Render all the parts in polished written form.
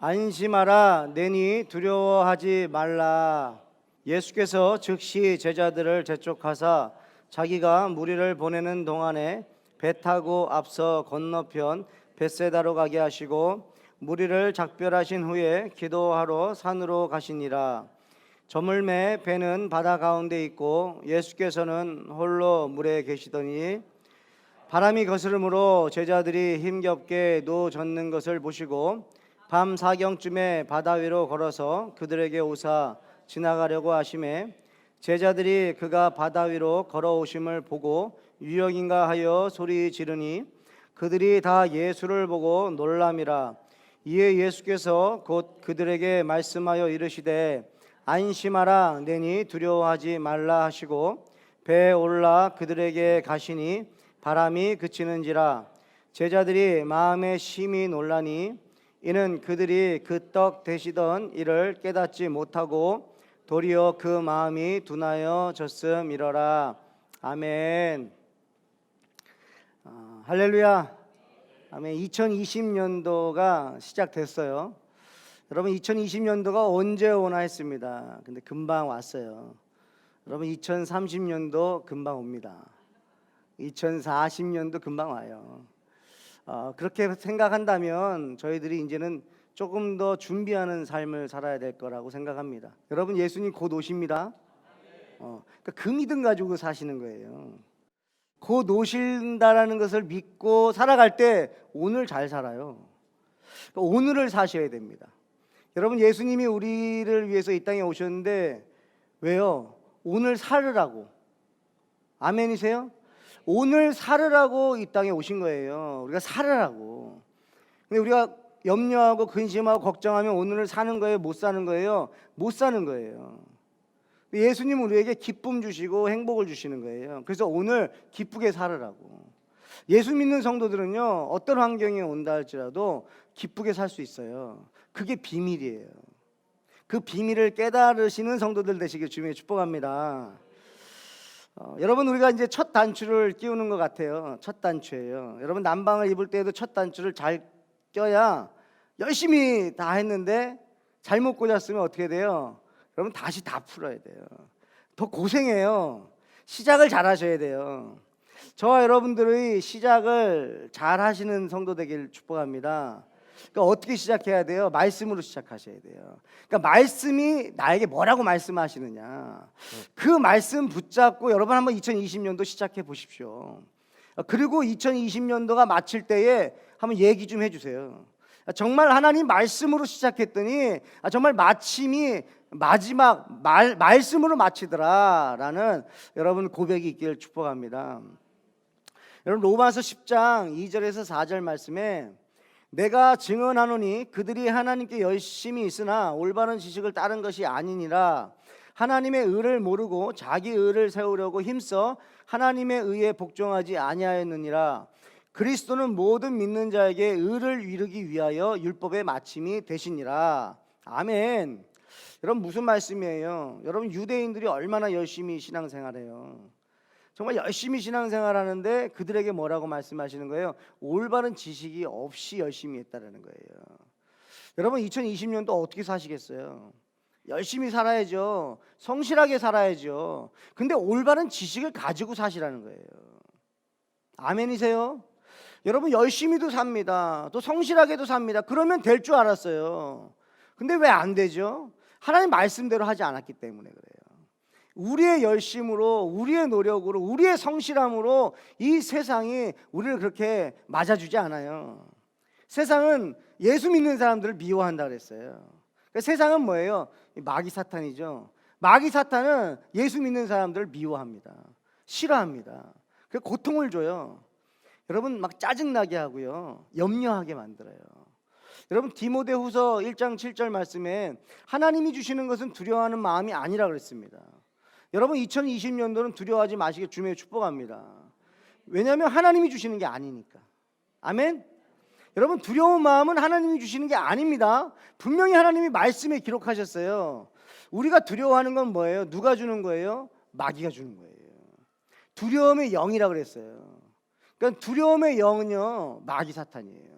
안심하라 내니 두려워하지 말라. 예수께서 즉시 제자들을 재촉하사 자기가 무리를 보내는 동안에 배 타고 앞서 건너편 벳세다로 가게 하시고 무리를 작별하신 후에 기도하러 산으로 가시니라. 저물매 배는 바다 가운데 있고 예수께서는 홀로 물에 계시더니 바람이 거스름으로 제자들이 힘겹게 노젓는 것을 보시고 밤 사경쯤에 바다 위로 걸어서 그들에게 오사 지나가려고 하심에 제자들이 그가 바다 위로 걸어오심을 보고 유령인가 하여 소리 지르니 그들이 다 예수를 보고 놀람이라. 이에 예수께서 곧 그들에게 말씀하여 이르시되 안심하라 내니 두려워하지 말라 하시고 배에 올라 그들에게 가시니 바람이 그치는지라. 제자들이 마음에 심히 놀라니 이는 그들이 그 떡 되시던 일을 깨닫지 못하고 도리어 그 마음이 둔하여 졌음이러라. 아멘. 할렐루야. 아멘. 2020년도가 시작됐어요. 여러분 2020년도가 언제 오나 했습니다. 근데 금방 왔어요. 여러분 2030년도 금방 옵니다. 2040년도 금방 와요. 그렇게 생각한다면 저희들이 이제는 조금 더 준비하는 삶을 살아야 될 거라고 생각합니다. 여러분 예수님 곧 오십니다. 그러니까 그 믿음 가지고 사시는 거예요. 곧 오신다라는 것을 믿고 살아갈 때 오늘 잘 살아요. 그러니까 오늘을 사셔야 됩니다. 여러분 예수님이 우리를 위해서 이 땅에 오셨는데 왜요? 오늘 살으라고. 아멘이세요? 오늘 살으라고 이 땅에 오신 거예요. 우리가 살으라고. 근데 우리가 염려하고 근심하고 걱정하면 오늘을 사는 거예요? 못 사는 거예요? 못 사는 거예요. 예수님은 우리에게 기쁨 주시고 행복을 주시는 거예요. 그래서 오늘 기쁘게 살으라고. 예수 믿는 성도들은요, 어떤 환경이 온다 할지라도 기쁘게 살 수 있어요. 그게 비밀이에요. 그 비밀을 깨달으시는 성도들 되시길 주님의 축복합니다. 여러분 우리가 이제 첫 단추를 끼우는 것 같아요. 첫 단추예요. 여러분 난방을 입을 때도 첫 단추를 잘 껴야 열심히 다 했는데 잘못 꽂았으면 어떻게 돼요? 여러분 다시 다 풀어야 돼요. 더 고생해요. 시작을 잘 하셔야 돼요. 저와 여러분들의 시작을 잘 하시는 성도 되길 축복합니다. 그러니까 어떻게 시작해야 돼요? 말씀으로 시작하셔야 돼요. 그러니까 말씀이 나에게 뭐라고 말씀하시느냐, 그 말씀 붙잡고 여러분 한번 2020년도 시작해 보십시오. 그리고 2020년도가 마칠 때에 한번 얘기 좀 해주세요. 정말 하나님 말씀으로 시작했더니 정말 마침이 마지막 말씀으로 마치더라라는 여러분 고백이 있기를 축복합니다. 여러분 로마서 10장 2절에서 4절 말씀에 내가 증언하노니 그들이 하나님께 열심히 있으나 올바른 지식을 따른 것이 아니니라. 하나님의 의를 모르고 자기 의를 세우려고 힘써 하나님의 의에 복종하지 아니하였느니라. 그리스도는 모든 믿는 자에게 의를 이루기 위하여 율법의 마침이 되시니라. 아멘. 여러분 무슨 말씀이에요? 여러분 유대인들이 얼마나 열심히 신앙생활해요. 정말 열심히 신앙생활하는데 그들에게 뭐라고 말씀하시는 거예요? 올바른 지식이 없이 열심히 했다라는 거예요. 여러분 2020년도 어떻게 사시겠어요? 열심히 살아야죠. 성실하게 살아야죠. 근데 올바른 지식을 가지고 사시라는 거예요. 아멘이세요? 여러분 열심히도 삽니다. 또 성실하게도 삽니다. 그러면 될 줄 알았어요. 근데 왜 안 되죠? 하나님 말씀대로 하지 않았기 때문에 그래요. 우리의 열심으로, 우리의 노력으로, 우리의 성실함으로 이 세상이 우리를 그렇게 맞아주지 않아요. 세상은 예수 믿는 사람들을 미워한다 그랬어요. 그러니까 세상은 뭐예요? 마귀 사탄이죠. 마귀 사탄은 예수 믿는 사람들을 미워합니다. 싫어합니다. 그 고통을 줘요. 여러분 막 짜증나게 하고요, 염려하게 만들어요. 여러분 디모데후서 1장 7절 말씀에 하나님이 주시는 것은 두려워하는 마음이 아니라 그랬습니다. 여러분 2020년도는 두려워하지 마시길 주님의 축복합니다. 왜냐하면 하나님이 주시는 게 아니니까. 아멘. 여러분 두려운 마음은 하나님이 주시는 게 아닙니다. 분명히 하나님이 말씀에 기록하셨어요. 우리가 두려워하는 건 뭐예요? 누가 주는 거예요? 마귀가 주는 거예요. 두려움의 영이라 그랬어요. 그러니까 두려움의 영은요 마귀 사탄이에요.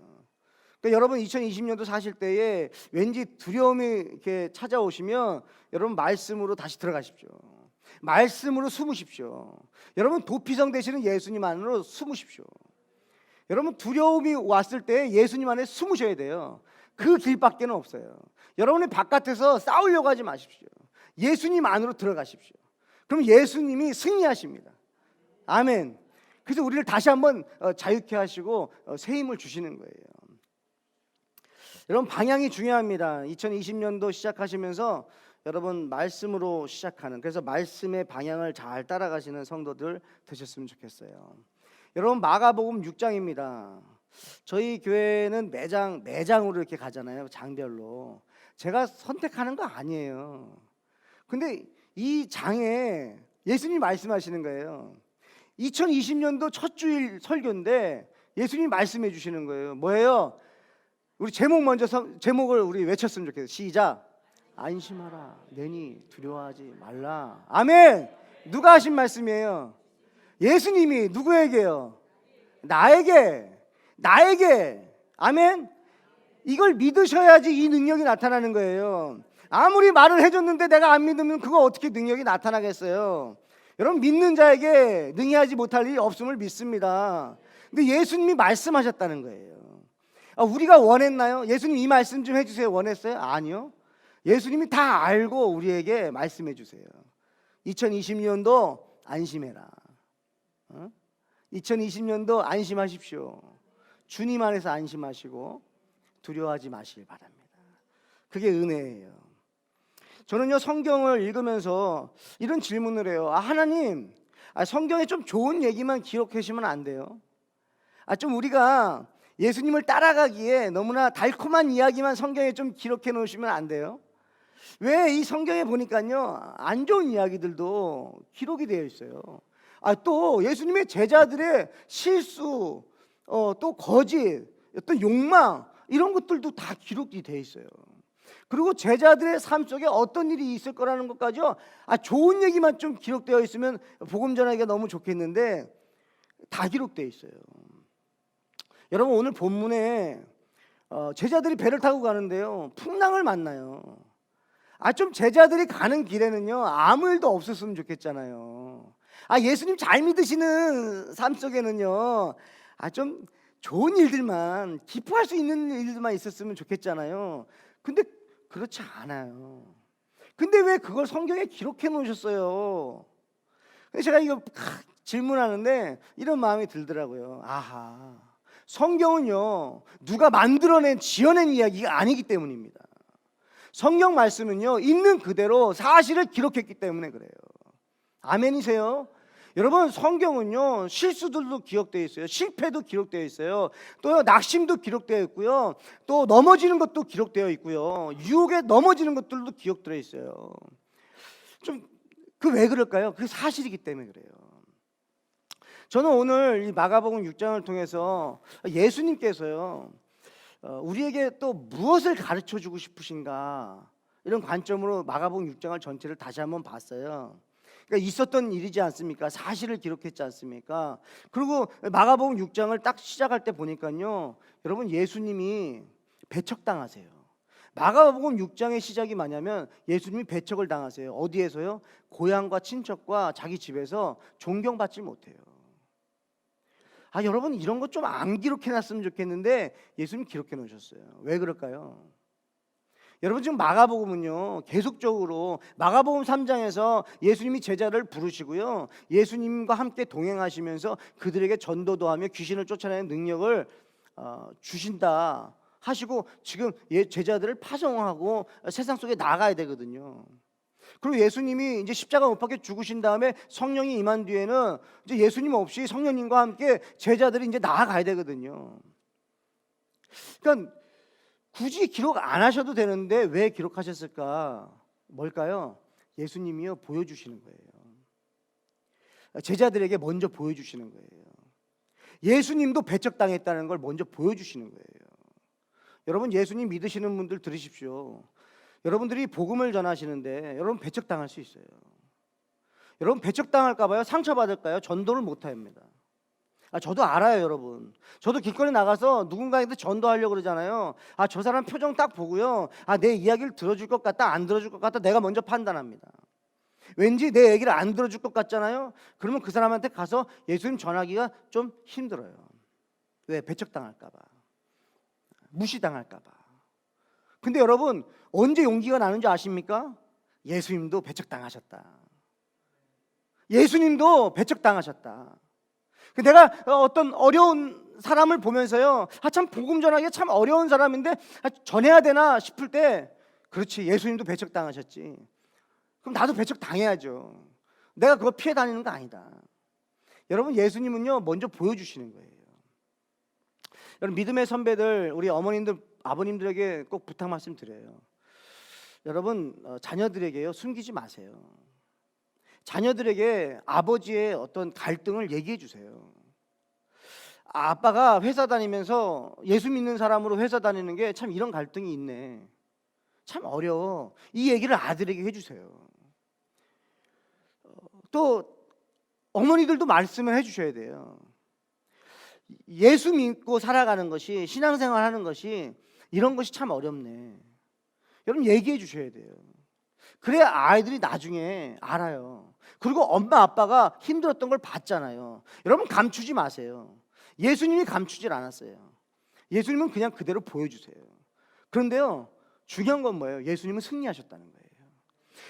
그러니까 여러분 2020년도 사실 때에 왠지 두려움이 이렇게 찾아오시면 여러분 말씀으로 다시 들어가십시오. 말씀으로 숨으십시오. 여러분 도피성 되시는 예수님 안으로 숨으십시오. 여러분 두려움이 왔을 때 예수님 안에 숨으셔야 돼요. 그 길밖에는 없어요. 여러분이 바깥에서 싸우려고 하지 마십시오. 예수님 안으로 들어가십시오. 그럼 예수님이 승리하십니다. 아멘. 그래서 우리를 다시 한번 자유케 하시고 새 힘을 주시는 거예요. 여러분 방향이 중요합니다. 2020년도 시작하시면서 여러분 말씀으로 시작하는, 그래서 말씀의 방향을 잘 따라가시는 성도들 되셨으면 좋겠어요. 여러분 마가복음 6장입니다. 저희 교회는 매장으로 이렇게 가잖아요. 장별로. 제가 선택하는 거 아니에요. 근데 이 장에 예수님이 말씀하시는 거예요. 2020년도 첫 주일 설교인데 예수님이 말씀해 주시는 거예요. 뭐예요? 우리 제목을 우리 외쳤으면 좋겠어요. 시작. 안심하라. 내니 두려워하지 말라. 아멘. 누가 하신 말씀이에요? 예수님이 누구에게요? 나에게. 아멘. 이걸 믿으셔야지 이 능력이 나타나는 거예요. 아무리 말을 해줬는데 내가 안 믿으면 그거 어떻게 능력이 나타나겠어요? 여러분 믿는 자에게 능히하지 못할 일이 없음을 믿습니다. 근데 예수님이 말씀하셨다는 거예요. 우리가 원했나요? 예수님 이 말씀 좀 해주세요. 원했어요? 아니요. 예수님이 다 알고 우리에게 말씀해 주세요. 2020년도 안심해라. 2020년도 안심하십시오. 주님 안에서 안심하시고 두려워하지 마시길 바랍니다. 그게 은혜예요. 저는요 성경을 읽으면서 이런 질문을 해요. 하나님, 성경에 좀 좋은 얘기만 기록해 주시면 안 돼요? 좀 우리가 예수님을 따라가기에 너무나 달콤한 이야기만 성경에 좀 기록해 놓으시면 안 돼요? 왜 이 성경에 보니까요 안 좋은 이야기들도 기록이 되어 있어요. 또 예수님의 제자들의 실수, 또 거짓, 어떤 욕망, 이런 것들도 다 기록이 되어 있어요. 그리고 제자들의 삶 속에 어떤 일이 있을 거라는 것까지요, 좋은 얘기만 좀 기록되어 있으면 복음 전하기가 너무 좋겠는데 다 기록되어 있어요. 여러분 오늘 본문에 제자들이 배를 타고 가는데요 풍랑을 만나요. 좀 제자들이 가는 길에는요 아무 일도 없었으면 좋겠잖아요. 예수님 잘 믿으시는 삶 속에는요 좀 좋은 일들만, 기뻐할 수 있는 일들만 있었으면 좋겠잖아요. 근데 그렇지 않아요. 근데 왜 그걸 성경에 기록해 놓으셨어요? 제가 이거 질문하는데 이런 마음이 들더라고요. 성경은요 누가 만들어낸, 지어낸 이야기가 아니기 때문입니다. 성경 말씀은요 있는 그대로 사실을 기록했기 때문에 그래요. 아멘이세요? 여러분 성경은요 실수들도 기록되어 있어요. 실패도 기록되어 있어요. 또 낙심도 기록되어 있고요. 또 넘어지는 것도 기록되어 있고요. 유혹에 넘어지는 것들도 기록되어 있어요. 왜 그럴까요? 그게 사실이기 때문에 그래요. 저는 오늘 이 마가복음 6장을 통해서 예수님께서요 우리에게 또 무엇을 가르쳐 주고 싶으신가, 이런 관점으로 마가복음 6장을 전체를 다시 한번 봤어요. 그러니까 있었던 일이지 않습니까? 사실을 기록했지 않습니까? 그리고 마가복음 6장을 딱 시작할 때 보니까요 여러분 예수님이 배척당하세요. 마가복음 6장의 시작이 뭐냐면 예수님이 배척을 당하세요. 어디에서요? 고향과 친척과 자기 집에서 존경받지 못해요. 여러분 이런 것 좀 안 기록해 놨으면 좋겠는데 예수님 기록해 놓으셨어요. 왜 그럴까요? 여러분 지금 마가복음은요 계속적으로 마가복음 3장에서 예수님이 제자를 부르시고요 예수님과 함께 동행하시면서 그들에게 전도도 하며 귀신을 쫓아내는 능력을 주신다 하시고 지금 제자들을 파송하고 세상 속에 나가야 되거든요. 그리고 예수님이 이제 십자가 못 박혀 죽으신 다음에 성령이 임한 뒤에는 이제 예수님 없이 성령님과 함께 제자들이 이제 나아가야 되거든요. 그러니까 굳이 기록 안 하셔도 되는데 왜 기록하셨을까? 뭘까요? 예수님이요 보여주시는 거예요. 제자들에게 먼저 보여주시는 거예요. 예수님도 배척당했다는 걸 먼저 보여주시는 거예요. 여러분 예수님 믿으시는 분들 들으십시오. 여러분들이 복음을 전하시는데 여러분 배척당할 수 있어요. 여러분 배척당할까 봐요? 상처받을까요? 전도를 못 합니다. 저도 알아요, 여러분. 저도 길거리 나가서 누군가한테 전도하려고 그러잖아요. 저 사람 표정 딱 보고요. 내 이야기를 들어줄 것 같다, 안 들어줄 것 같다, 내가 먼저 판단합니다. 왠지 내 얘기를 안 들어줄 것 같잖아요. 그러면 그 사람한테 가서 예수님 전하기가 좀 힘들어요. 왜? 배척당할까 봐, 무시당할까 봐. 근데 여러분, 언제 용기가 나는지 아십니까? 예수님도 배척당하셨다. 예수님도 배척당하셨다. 내가 어떤 어려운 사람을 보면서요, 참 복음 전하기가 참 어려운 사람인데 전해야 되나 싶을 때, 그렇지, 예수님도 배척당하셨지. 그럼 나도 배척당해야죠. 내가 그거 피해 다니는 거 아니다. 여러분, 예수님은요 먼저 보여주시는 거예요. 여러분, 믿음의 선배들, 우리 어머님들, 아버님들에게 꼭 부탁 말씀 드려요. 여러분, 자녀들에게요 숨기지 마세요. 자녀들에게 아버지의 어떤 갈등을 얘기해 주세요. 아빠가 회사 다니면서 예수 믿는 사람으로 회사 다니는 게 참 이런 갈등이 있네, 참 어려워, 이 얘기를 아들에게 해주세요. 또 어머니들도 말씀을 해주셔야 돼요. 예수 믿고 살아가는 것이, 신앙생활 하는 것이, 이런 것이 참 어렵네. 여러분, 얘기해 주셔야 돼요. 그래야 아이들이 나중에 알아요. 그리고 엄마 아빠가 힘들었던 걸 봤잖아요. 여러분, 감추지 마세요. 예수님이 감추질 않았어요. 예수님은 그냥 그대로 보여주세요. 그런데요, 중요한 건 뭐예요? 예수님은 승리하셨다는 거예요.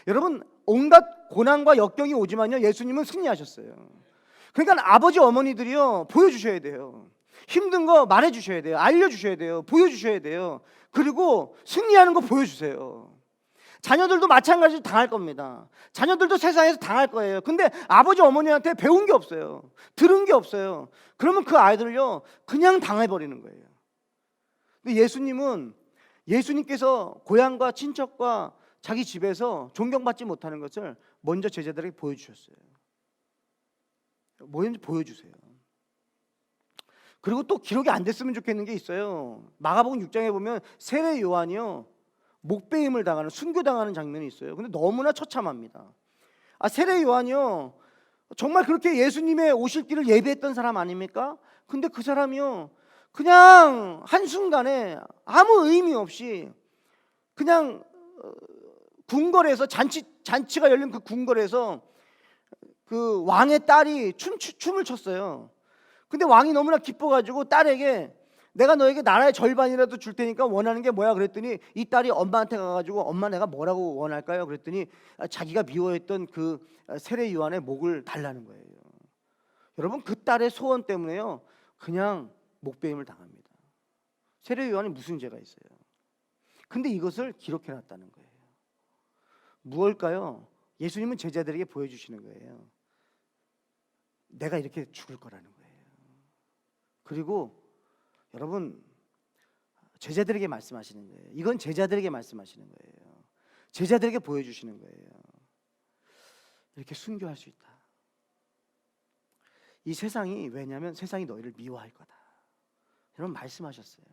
여러분, 온갖 고난과 역경이 오지만요, 예수님은 승리하셨어요. 그러니까 아버지 어머니들이요 보여주셔야 돼요. 힘든 거 말해주셔야 돼요. 알려주셔야 돼요. 보여주셔야 돼요. 그리고 승리하는 거 보여주세요. 자녀들도 마찬가지로 당할 겁니다. 자녀들도 세상에서 당할 거예요. 근데 아버지 어머니한테 배운 게 없어요. 들은 게 없어요. 그러면 그 아이들을요 그냥 당해버리는 거예요. 근데 예수님은, 예수님께서 고향과 친척과 자기 집에서 존경받지 못하는 것을 먼저 제자들에게 보여주셨어요. 뭐였는지 보여주세요. 그리고 또 기록이 안 됐으면 좋겠는 게 있어요. 마가복음 6장에 보면 세례 요한이요 목배임을 당하는, 순교당하는 장면이 있어요. 근데 너무나 처참합니다. 세례 요한이요 정말 그렇게 예수님의 오실 길을 예비했던 사람 아닙니까? 근데 그 사람이요 그냥 한순간에 아무 의미 없이 그냥 궁궐에서 잔치가 열린 그 궁궐에서 그 왕의 딸이 춤을 췄어요. 근데 왕이 너무나 기뻐가지고 딸에게, 내가 너에게 나라의 절반이라도 줄 테니까 원하는 게 뭐야 그랬더니, 이 딸이 엄마한테 가가지고, 엄마 내가 뭐라고 원할까요? 그랬더니 자기가 미워했던 그 세례 요한의 목을 달라는 거예요. 여러분, 그 딸의 소원 때문에요 그냥 목배임을 당합니다. 세례 요한이 무슨 죄가 있어요? 근데 이것을 기록해놨다는 거예요. 무엇일까요? 예수님은 제자들에게 보여주시는 거예요. 내가 이렇게 죽을 거라는 거예요. 그리고 여러분, 제자들에게 말씀하시는 거예요. 이건 제자들에게 말씀하시는 거예요. 제자들에게 보여주시는 거예요. 이렇게 순교할 수 있다. 이 세상이, 왜냐하면 세상이 너희를 미워할 거다. 여러분, 말씀하셨어요.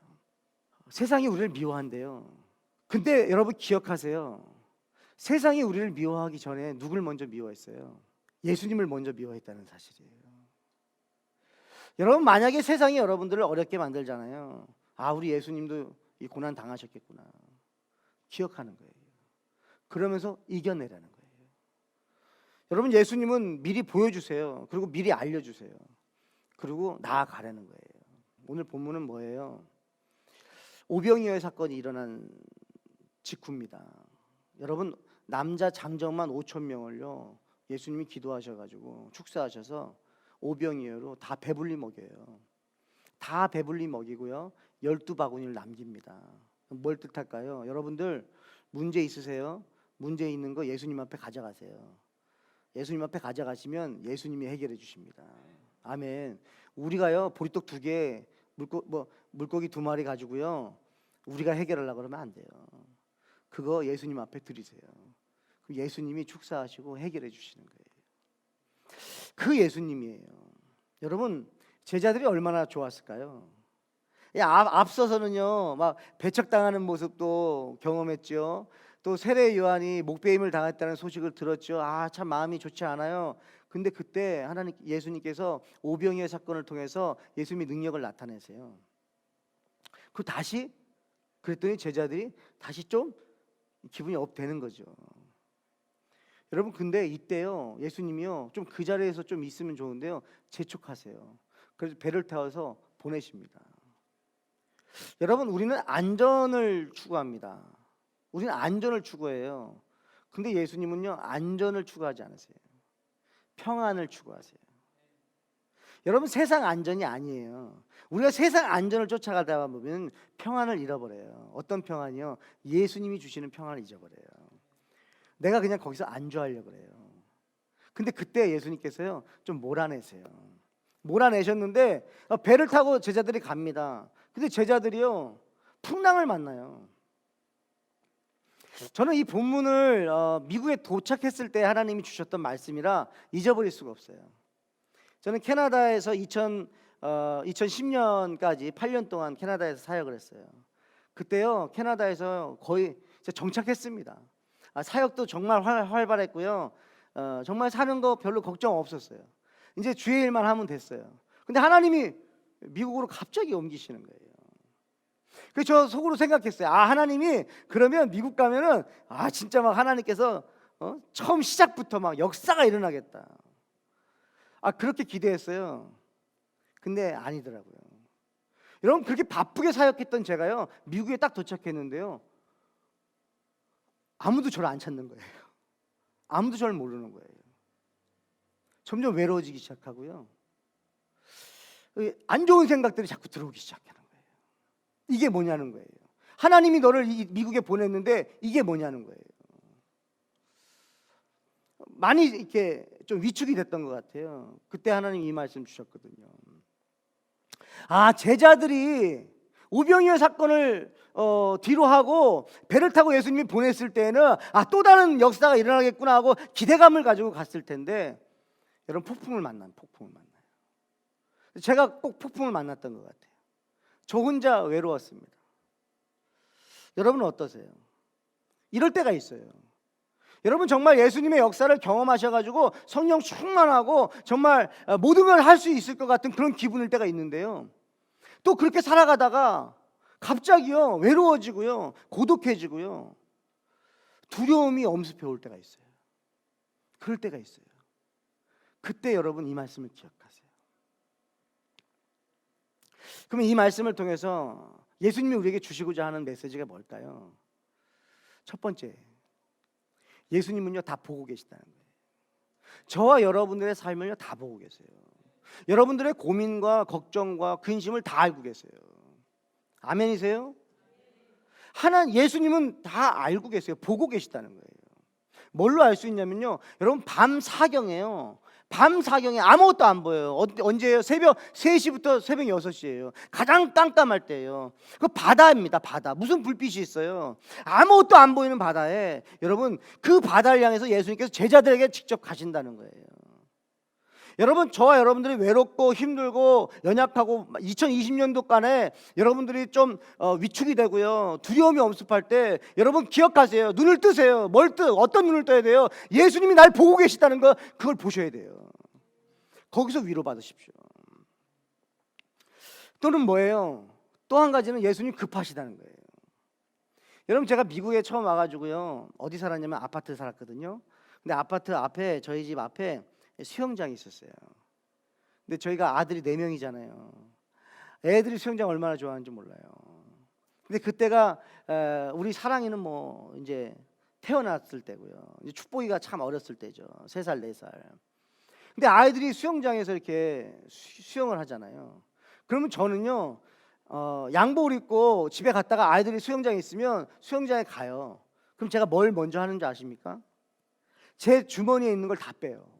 세상이 우리를 미워한대요. 근데 여러분 기억하세요. 세상이 우리를 미워하기 전에 누굴 먼저 미워했어요? 예수님을 먼저 미워했다는 사실이에요. 여러분, 만약에 세상이 여러분들을 어렵게 만들잖아요. 우리 예수님도 이 고난 당하셨겠구나 기억하는 거예요. 그러면서 이겨내라는 거예요. 여러분, 예수님은 미리 보여주세요. 그리고 미리 알려주세요. 그리고 나아가라는 거예요. 오늘 본문은 뭐예요? 오병이어 사건이 일어난 직후입니다. 여러분, 남자 장정만 5,000명을요 예수님이 기도하셔가지고 축사하셔서 오병이어로 다 배불리 먹여요. 다 배불리 먹이고요 12바구니를 남깁니다. 뭘 뜻할까요? 여러분들 문제 있으세요? 문제 있는 거 예수님 앞에 가져가세요. 예수님 앞에 가져가시면 예수님이 해결해 주십니다. 아멘. 우리가요 보리떡 2개, 물고기 2마리 가지고요 우리가 해결하려고 그러면 안 돼요. 그거 예수님 앞에 드리세요. 그럼 예수님이 축사하시고 해결해 주시는 거예요. 그 예수님이에요. 여러분, 제자들이 얼마나 좋았을까요? 앞서서는요 막 배척당하는 모습도 경험했죠. 또 세례 요한이 목배임을 당했다는 소식을 들었죠. 참 마음이 좋지 않아요. 근데 그때 예수님께서 오병이어 사건을 통해서 예수님의 능력을 나타내세요. 그 다시 그랬더니 제자들이 다시 좀 기분이 업되는 거죠. 여러분, 근데 이때요 예수님이요 좀 그 자리에서 좀 있으면 좋은데요 재촉하세요. 그래서 배를 태워서 보내십니다. 여러분, 우리는 안전을 추구합니다. 우리는 안전을 추구해요. 근데 예수님은요 안전을 추구하지 않으세요. 평안을 추구하세요. 여러분, 세상 안전이 아니에요. 우리가 세상 안전을 쫓아가다 보면 평안을 잃어버려요. 어떤 평안이요? 예수님이 주시는 평안을 잊어버려요. 내가 그냥 거기서 안주하려고 그래요. 근데 그때 예수님께서요 좀 몰아내세요. 몰아내셨는데 배를 타고 제자들이 갑니다. 근데 제자들이요 풍랑을 만나요. 저는 이 본문을 미국에 도착했을 때 하나님이 주셨던 말씀이라 잊어버릴 수가 없어요. 저는 캐나다에서 2010년까지 8년 동안 캐나다에서 사역을 했어요. 그때요 캐나다에서 거의 정착했습니다. 사역도 정말 활발했고요. 정말 사는 거 별로 걱정 없었어요. 이제 주의 일만 하면 됐어요. 근데 하나님이 미국으로 갑자기 옮기시는 거예요. 그래서 저 속으로 생각했어요. 하나님이 그러면 미국 가면은 진짜 막 하나님께서 처음 시작부터 막 역사가 일어나겠다. 그렇게 기대했어요. 근데 아니더라고요. 여러분, 그렇게 바쁘게 사역했던 제가요 미국에 딱 도착했는데요 아무도 저를 안 찾는 거예요. 아무도 저를 모르는 거예요. 점점 외로워지기 시작하고요 안 좋은 생각들이 자꾸 들어오기 시작하는 거예요. 이게 뭐냐는 거예요. 하나님이 너를 미국에 보냈는데 이게 뭐냐는 거예요. 많이 이렇게 좀 위축이 됐던 것 같아요. 그때 하나님 이 말씀 주셨거든요. 제자들이 오병이어 사건을 뒤로 하고 배를 타고 예수님이 보냈을 때는 또 다른 역사가 일어나겠구나 하고 기대감을 가지고 갔을 텐데 여러분, 폭풍을 만나요. 제가 꼭 폭풍을 만났던 것 같아요. 저 혼자 외로웠습니다. 여러분은 어떠세요? 이럴 때가 있어요. 여러분, 정말 예수님의 역사를 경험하셔가지고 성령 충만하고 정말 모든 걸 할 수 있을 것 같은 그런 기분일 때가 있는데요 또 그렇게 살아가다가 갑자기요 외로워지고요 고독해지고요 두려움이 엄습해 올 때가 있어요. 그럴 때가 있어요. 그때 여러분 이 말씀을 기억하세요. 그러면 이 말씀을 통해서 예수님이 우리에게 주시고자 하는 메시지가 뭘까요? 첫 번째, 예수님은요 다 보고 계시다는 거예요. 저와 여러분들의 삶을요 다 보고 계세요. 여러분들의 고민과 걱정과 근심을 다 알고 계세요. 아멘이세요? 예수님은 다 알고 계세요. 보고 계시다는 거예요. 뭘로 알 수 있냐면요 여러분, 밤 사경에요 밤 사경에 아무것도 안 보여요. 언제예요? 새벽 3시부터 새벽 6시예요. 가장 깜깜할 때예요. 그 바다입니다. 바다. 무슨 불빛이 있어요? 아무것도 안 보이는 바다에 여러분, 그 바다를 향해서 예수님께서 제자들에게 직접 가신다는 거예요. 여러분, 저와 여러분들이 외롭고 힘들고 연약하고 2020년도간에 여러분들이 좀 위축이 되고요 두려움이 엄습할 때 여러분 기억하세요. 눈을 뜨세요. 어떤 눈을 떠야 돼요? 예수님이 날 보고 계시다는 거, 그걸 보셔야 돼요. 거기서 위로받으십시오. 또는 뭐예요? 또 한 가지는 예수님 급하시다는 거예요. 여러분, 제가 미국에 처음 와가지고요 어디 살았냐면 아파트 살았거든요. 근데 아파트 앞에, 저희 집 앞에 수영장이 있었어요. 근데 저희가 아들이 4명이잖아요. 애들이 수영장 얼마나 좋아하는지 몰라요. 근데 그때가 우리 사랑이는 뭐 이제 태어났을 때고요. 이제 축복이가 참 어렸을 때죠. 3살, 4살. 근데 아이들이 수영장에서 이렇게 수영을 하잖아요. 그러면 저는요 양복을 입고 집에 갔다가 아이들이 수영장에 있으면 수영장에 가요. 그럼 제가 뭘 먼저 하는지 아십니까? 제 주머니에 있는 걸 다 빼요.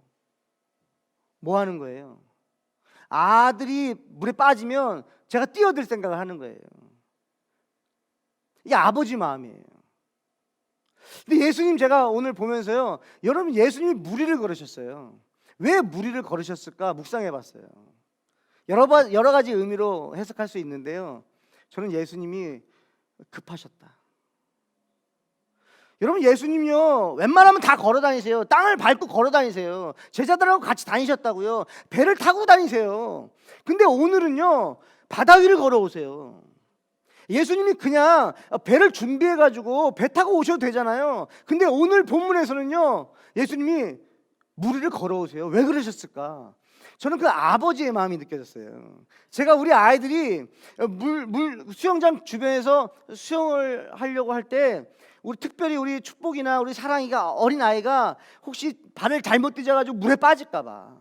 뭐 하는 거예요? 아들이 물에 빠지면 제가 뛰어들 생각을 하는 거예요. 이게 아버지 마음이에요. 근데 예수님, 제가 오늘 보면서요 여러분, 예수님이 무리를 걸으셨어요. 왜 무리를 걸으셨을까 묵상해 봤어요. 여러 가지 의미로 해석할 수 있는데요 저는 예수님이 급하셨다. 여러분 예수님요 웬만하면 다 걸어 다니세요. 땅을 밟고 걸어 다니세요. 제자들하고 같이 다니셨다고요. 배를 타고 다니세요. 근데 오늘은요 바다 위를 걸어오세요. 예수님이 그냥 배를 준비해 가지고 배 타고 오셔도 되잖아요. 근데 오늘 본문에서는요 예수님이 물 위를 걸어오세요. 왜 그러셨을까? 저는 그 아버지의 마음이 느껴졌어요. 제가 우리 아이들이 수영장 주변에서 수영을 하려고 할 때 우리 특별히 우리 축복이나 우리 사랑이가 어린 아이가 혹시 발을 잘못 디뎌가지고 물에 빠질까봐.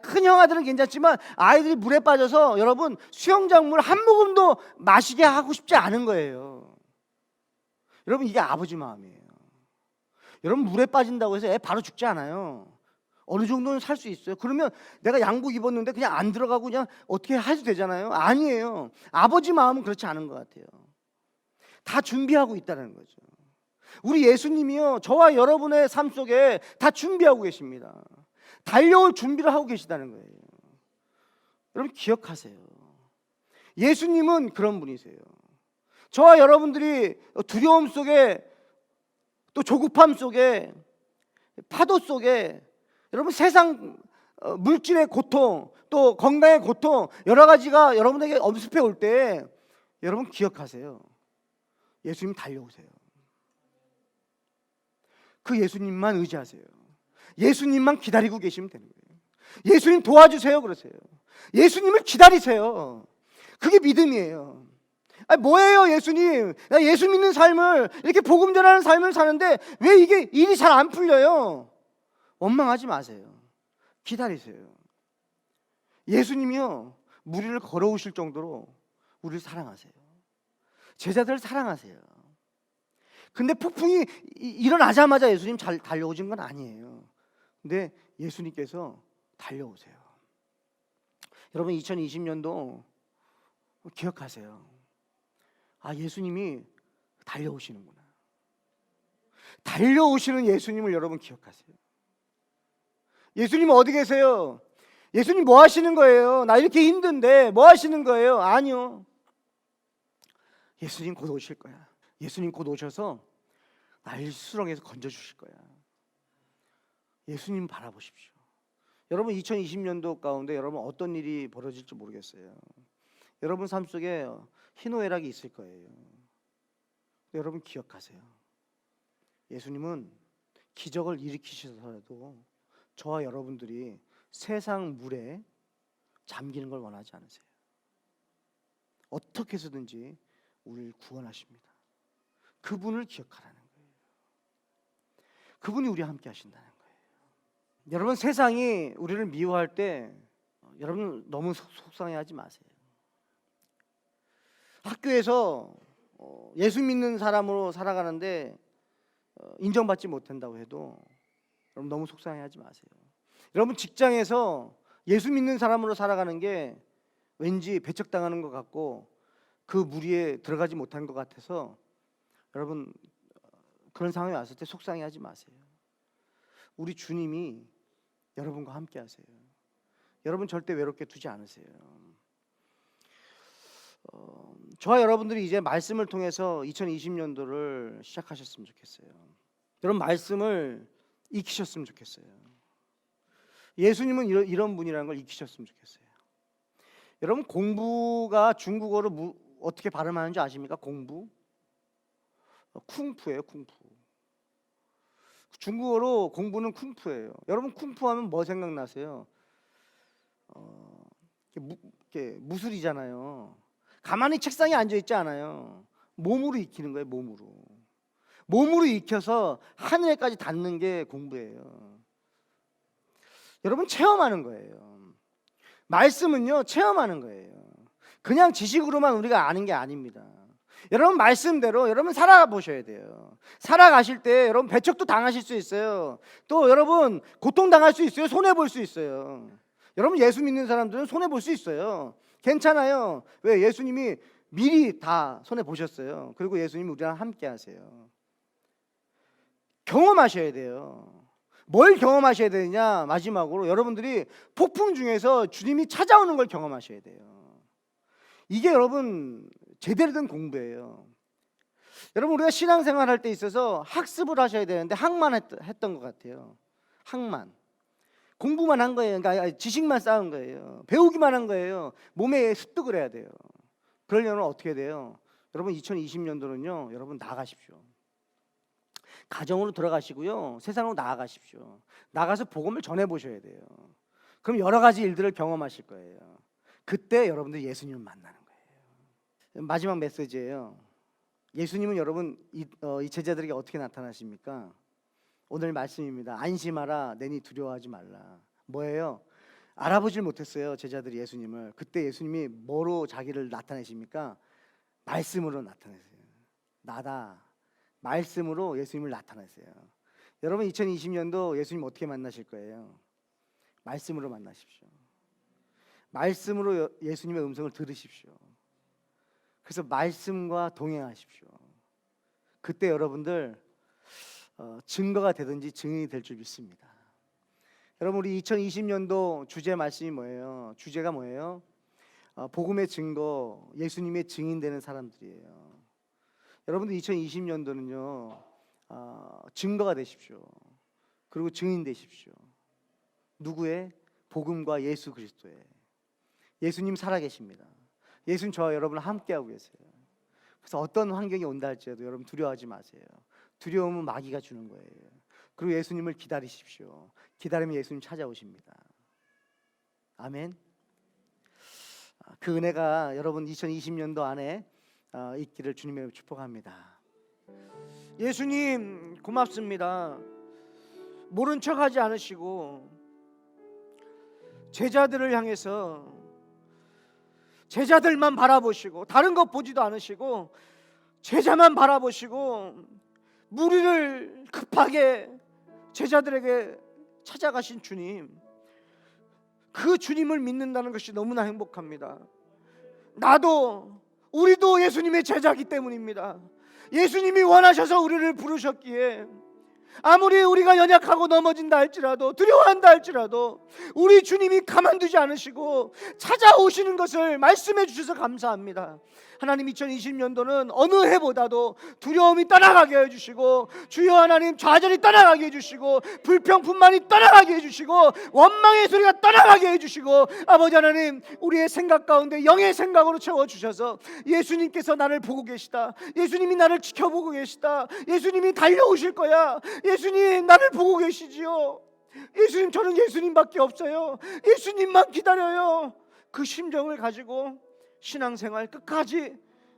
큰 형아들은 괜찮지만 아이들이 물에 빠져서 여러분 수영장 물 한 모금도 마시게 하고 싶지 않은 거예요. 여러분 이게 아버지 마음이에요. 여러분 물에 빠진다고 해서 애 바로 죽지 않아요. 어느 정도는 살 수 있어요. 그러면 내가 양복 입었는데 그냥 안 들어가고 그냥 어떻게 해도 되잖아요. 아니에요. 아버지 마음은 그렇지 않은 것 같아요. 다 준비하고 있다는 거죠. 우리 예수님이요 저와 여러분의 삶 속에 다 준비하고 계십니다. 달려올 준비를 하고 계시다는 거예요. 여러분 기억하세요. 예수님은 그런 분이세요. 저와 여러분들이 두려움 속에 또 조급함 속에 파도 속에 여러분 세상 물질의 고통 또 건강의 고통 여러 가지가 여러분에게 엄습해 올 때 여러분 기억하세요. 예수님 달려오세요. 그 예수님만 의지하세요. 예수님만 기다리고 계시면 되는 거예요. 예수님 도와주세요 그러세요. 예수님을 기다리세요. 그게 믿음이에요. 뭐예요 예수님? 나 예수 믿는 삶을 이렇게 복음 전하는 삶을 사는데 왜 이게 일이 잘 안 풀려요? 원망하지 마세요. 기다리세요. 예수님이요 물 위를 걸어오실 정도로 우리를 사랑하세요. 제자들을 사랑하세요. 근데 폭풍이 일어나자마자 예수님 잘 달려오신 건 아니에요. 근데 예수님께서 달려오세요. 여러분 2020년도 기억하세요. 예수님이 달려오시는구나. 달려오시는 예수님을 여러분 기억하세요. 예수님 어디 계세요? 예수님 뭐 하시는 거예요? 나 이렇게 힘든데 뭐 하시는 거예요? 아니요. 예수님 곧 오실 거야. 예수님 곧 오셔서 날 수렁에서 건져주실 거야. 예수님 바라보십시오. 여러분 2020년도 가운데 여러분 어떤 일이 벌어질지 모르겠어요. 여러분 삶 속에 희노애락이 있을 거예요. 여러분 기억하세요. 예수님은 기적을 일으키셔서라도 저와 여러분들이 세상 물에 잠기는 걸 원하지 않으세요. 어떻게 해서든지 우리를 구원하십니다. 그분을 기억하라는 거예요. 그분이 우리와 함께 하신다는 거예요. 여러분 세상이 우리를 미워할 때 여러분 너무 속상해하지 마세요. 학교에서 예수 믿는 사람으로 살아가는데 인정받지 못한다고 해도 여러분 너무 속상해하지 마세요. 여러분 직장에서 예수 믿는 사람으로 살아가는 게 왠지 배척당하는 것 같고 그 무리에 들어가지 못한 것 같아서 여러분 그런 상황이 왔을 때 속상해하지 마세요. 우리 주님이 여러분과 함께 하세요. 여러분 절대 외롭게 두지 않으세요. 저와 여러분들이 이제 말씀을 통해서 2020년도를 시작하셨으면 좋겠어요. 여러분 말씀을 익히셨으면 좋겠어요. 예수님은 이런 분이라는 걸 익히셨으면 좋겠어요. 여러분 공부가 중국어로 어떻게 발음하는지 아십니까? 공부? 쿵푸예요, 쿵푸. 중국어로 공부는 쿵푸예요. 여러분 쿵푸 하면 뭐 생각나세요? 무술이잖아요. 가만히 책상에 앉아 있지 않아요. 몸으로 익히는 거예요, 몸으로. 몸으로 익혀서 하늘에까지 닿는 게 공부예요. 여러분 체험하는 거예요. 말씀은요 체험하는 거예요. 그냥 지식으로만 우리가 아는 게 아닙니다. 여러분 말씀대로 여러분 살아보셔야 돼요. 살아가실 때 여러분 배척도 당하실 수 있어요. 또 여러분 고통당할 수 있어요. 손해볼 수 있어요. 여러분 예수 믿는 사람들은 손해볼 수 있어요. 괜찮아요. 왜? 예수님이 미리 다 손해보셨어요. 그리고 예수님이 우리랑 함께 하세요. 경험하셔야 돼요. 뭘 경험하셔야 되느냐? 마지막으로 여러분들이 폭풍 중에서 주님이 찾아오는 걸 경험하셔야 돼요. 이게 여러분 제대로 된 공부예요. 여러분, 우리가 신앙생활 할 때 있어서 학습을 하셔야 되는데 학만 했던 것 같아요. 학만. 공부만 한 거예요. 그러니까 지식만 쌓은 거예요. 배우기만 한 거예요. 몸에 습득을 해야 돼요. 그러려면 어떻게 돼요? 여러분, 2020년도는요 여러분 나가십시오. 가정으로 들어가시고요, 세상으로 나아가십시오. 나가서 복음을 전해보셔야 돼요. 그럼 여러 가지 일들을 경험하실 거예요. 그때 여러분들 예수님을 만나는 거예요. 마지막 메시지예요. 예수님은 여러분 이 제자들에게 어떻게 나타나십니까? 오늘 말씀입니다. 안심하라, 내니 두려워하지 말라. 뭐예요? 알아보질 못했어요, 제자들이 예수님을. 그때 예수님이 뭐로 자기를 나타내십니까? 말씀으로 나타내세요. 나다. 말씀으로 예수님을 나타내세요. 여러분, 2020년도 예수님 어떻게 만나실 거예요? 말씀으로 만나십시오. 말씀으로 예수님의 음성을 들으십시오. 그래서 말씀과 동행하십시오. 그때 여러분들 증거가 되든지 증인이 될 줄 믿습니다. 여러분, 우리 2020년도 주제 말씀이 뭐예요? 주제가 뭐예요? 복음의 증거, 예수님의 증인되는 사람들이에요. 여러분들 2020년도는요 증거가 되십시오. 그리고 증인 되십시오. 누구의? 복음과 예수 그리스도의. 예수님 살아계십니다. 예수님 저와 여러분을 함께하고 계세요. 그래서 어떤 환경이 온다 할지라도 여러분 두려워하지 마세요. 두려움은 마귀가 주는 거예요. 그리고 예수님을 기다리십시오. 기다리면 예수님 찾아오십니다. 아멘. 그 은혜가 여러분 2020년도 안에 있기를 주님의 축복합니다. 예수님 고맙습니다. 모른 척하지 않으시고 제자들을 향해서 제자들만 바라보시고 다른 것 보지도 않으시고 제자만 바라보시고 무리를 급하게 제자들에게 찾아가신 주님, 그 주님을 믿는다는 것이 너무나 행복합니다. 나도 우리도 예수님의 제자이기 때문입니다. 예수님이 원하셔서 우리를 부르셨기에 아무리 우리가 연약하고 넘어진다 할지라도 두려워한다 할지라도 우리 주님이 가만두지 않으시고 찾아오시는 것을 말씀해 주셔서 감사합니다. 하나님, 2020년도는 어느 해보다도 두려움이 떠나가게 해주시고 주여 하나님 좌절이 떠나가게 해주시고 불평분만이 떠나가게 해주시고 원망의 소리가 떠나가게 해주시고 아버지 하나님, 우리의 생각 가운데 영의 생각으로 채워주셔서 예수님께서 나를 보고 계시다, 예수님이 나를 지켜보고 계시다, 예수님이 달려오실 거야, 예수님 나를 보고 계시지요, 예수님 저는 예수님밖에 없어요, 예수님만 기다려요. 그 심정을 가지고 신앙생활 끝까지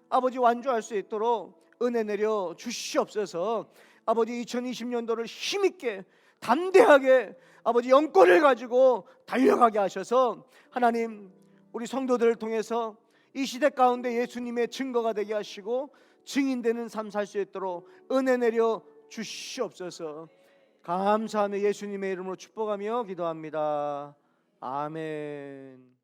아버지 완주할 수 있도록 은혜 내려 주시옵소서. 아버지 2020년도를 힘있게 담대하게 아버지 영권을 가지고 달려가게 하셔서 하나님, 우리 성도들을 통해서 이 시대 가운데 예수님의 증거가 되게 하시고 증인되는 삶 살 수 있도록 은혜 내려 주시옵소서. 감사하며 예수님의 이름으로 축복하며 기도합니다. 아멘.